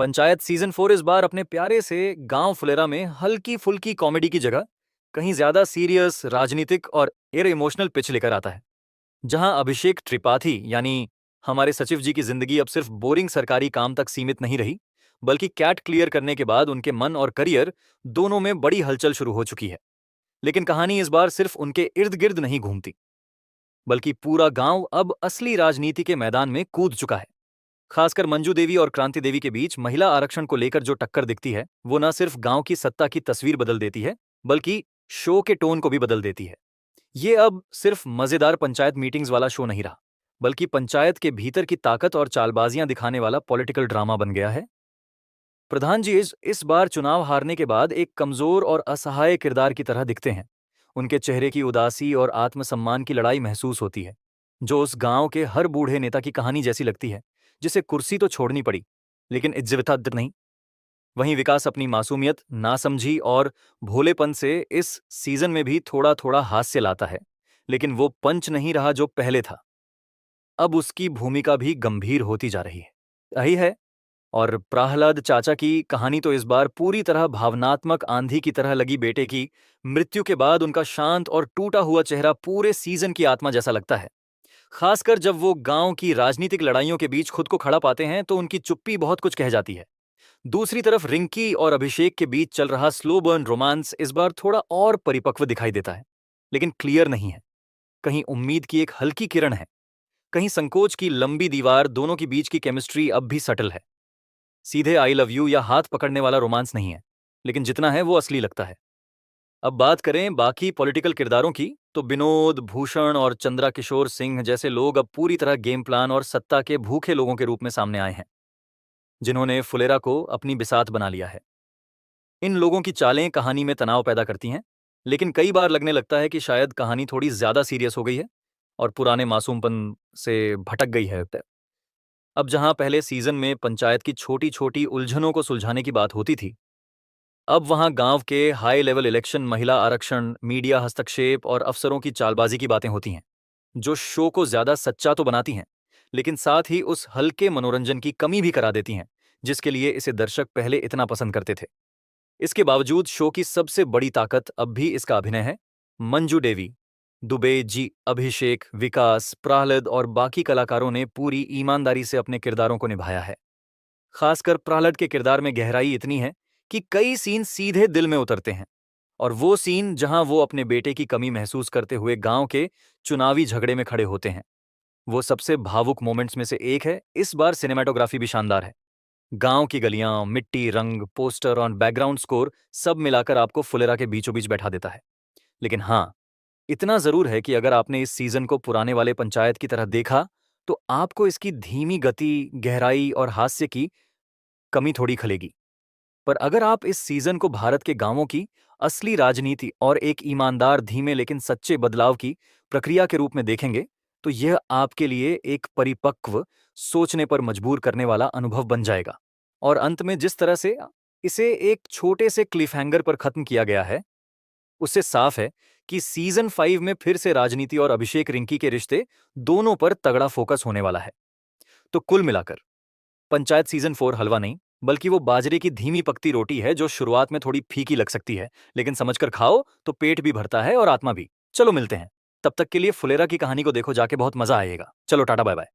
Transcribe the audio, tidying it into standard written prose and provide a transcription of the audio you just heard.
Panchayat season 4 इस बार अपने प्यारे से गांव फुलेरा में हल्की फुल्की कॉमेडी की जगह कहीं ज्यादा सीरियस राजनीतिक और इमोशनल पिच लेकर आता है। जहां अभिषेक त्रिपाठी यानी हमारे सचिव जी की जिंदगी अब सिर्फ बोरिंग सरकारी काम तक सीमित नहीं रही, बल्कि कैट क्लियर करने के बाद उनके मन और करियर दोनों में बड़ी हलचल शुरू हो चुकी है। लेकिन कहानी इस बार सिर्फ उनके इर्द गिर्द नहीं घूमती, बल्कि पूरा गांव अब असली राजनीति के मैदान में कूद चुका है। खासकर मंजू देवी और क्रांति देवी के बीच महिला आरक्षण को लेकर जो टक्कर दिखती है, वो न सिर्फ गांव की सत्ता की तस्वीर बदल देती है, बल्कि शो के टोन को भी बदल देती है। ये अब सिर्फ मजेदार पंचायत मीटिंग्स वाला शो नहीं रहा, बल्कि पंचायत के भीतर की ताकत और चालबाजियां दिखाने वाला पॉलिटिकल ड्रामा बन गया है। प्रधान जी इस बार चुनाव हारने के बाद एक कमजोर और असहाय किरदार की तरह दिखते हैं। उनके चेहरे की उदासी और आत्मसम्मान की लड़ाई महसूस होती है, जो उस गांव के हर बूढ़े नेता की कहानी जैसी लगती है, जिसे कुर्सी तो छोड़नी पड़ी, लेकिन इज्जत नहीं। वहीं विकास अपनी मासूमियत, नासमझी और भोलेपन से इस सीजन में भी थोड़ा थोड़ा हास्य लाता है, लेकिन वो पंच नहीं रहा जो पहले था। अब उसकी भूमिका भी गंभीर होती जा रही है। और प्रहलाद चाचा की कहानी तो इस बार पूरी तरह भावनात्मक आंधी की तरह लगी। बेटे की मृत्यु के बाद उनका शांत और टूटा हुआ चेहरा पूरे सीजन की आत्मा जैसा लगता है। खासकर जब वो गांव की राजनीतिक लड़ाइयों के बीच खुद को खड़ा पाते हैं तो उनकी चुप्पी बहुत कुछ कह जाती है। दूसरी तरफ रिंकी और अभिषेक के बीच चल रहा स्लो बर्न रोमांस इस बार थोड़ा और परिपक्व दिखाई देता है, लेकिन क्लियर नहीं है। कहीं उम्मीद की एक हल्की किरण है, कहीं संकोच की लंबी दीवार। दोनों के बीच की केमिस्ट्री अब भी सटल है। सीधे आई लव यू या हाथ पकड़ने वाला रोमांस नहीं है, लेकिन जितना है वो असली लगता है। अब बात करें बाकी पॉलिटिकल किरदारों की, तो विनोद, भूषण और चंद्रा किशोर सिंह जैसे लोग अब पूरी तरह गेम प्लान और सत्ता के भूखे लोगों के रूप में सामने आए हैं, जिन्होंने फुलेरा को अपनी बिसात बना लिया है। इन लोगों की चालें कहानी में तनाव पैदा करती हैं, लेकिन कई बार लगने लगता है कि शायद कहानी थोड़ी ज्यादा सीरियस हो गई है और पुराने मासूमपन से भटक गई है। अब जहां पहले सीजन में पंचायत की छोटी छोटी उलझनों को सुलझाने की बात होती थी, अब वहां गांव के हाई लेवल इलेक्शन, महिला आरक्षण, मीडिया हस्तक्षेप और अफसरों की चालबाजी की बातें होती हैं, जो शो को ज्यादा सच्चा तो बनाती हैं, लेकिन साथ ही उस हल्के मनोरंजन की कमी भी करा देती हैं, जिसके लिए इसे दर्शक पहले इतना पसंद करते थे। इसके बावजूद शो की सबसे बड़ी ताकत अब भी इसका अभिनय है। मंजू देवी, दुबे जी, अभिषेक, विकास, प्रहलाद और बाकी कलाकारों ने पूरी ईमानदारी से अपने किरदारों को निभाया है। खासकर प्रहलाद के किरदार में गहराई इतनी है कि कई सीन सीधे दिल में उतरते हैं। और वो सीन जहां वो अपने बेटे की कमी महसूस करते हुए गांव के चुनावी झगड़े में खड़े होते हैं, वो सबसे भावुक मोमेंट्स में से एक है। इस बार सिनेमाटोग्राफी भी शानदार है। गांव की गलियां, मिट्टी, रंग, पोस्टर और बैकग्राउंड स्कोर सब मिलाकर आपको फुलेरा के बीचों बीच बैठा देता है। लेकिन हाँ, इतना जरूर है कि अगर आपने इस सीजन को पुराने वाले पंचायत की तरह देखा, तो आपको इसकी धीमी गति, गहराई और हास्य की कमी थोड़ी खलेगी। पर अगर आप इस सीजन को भारत के गांवों की असली राजनीति और एक ईमानदार, धीमे लेकिन सच्चे बदलाव की प्रक्रिया के रूप में देखेंगे, तो यह आपके लिए एक परिपक्व, सोचने पर मजबूर करने वाला अनुभव बन जाएगा। और अंत में जिस तरह से इसे एक छोटे से क्लिफहैंगर पर खत्म किया गया है, उससे साफ है कि सीजन 5 में फिर से राजनीति और अभिषेक रिंकी के रिश्ते दोनों पर तगड़ा फोकस होने वाला है। तो कुल मिलाकर पंचायत सीजन 4 हलवा नहीं, बल्कि वो बाजरे की धीमी पकती रोटी है, जो शुरुआत में थोड़ी फीकी लग सकती है, लेकिन समझकर खाओ तो पेट भी भरता है और आत्मा भी। चलो मिलते हैं। तब तक के लिए फुलेरा की कहानी को देखो जाके, बहुत मजा आएगा। चलो टाटा बाय बाय।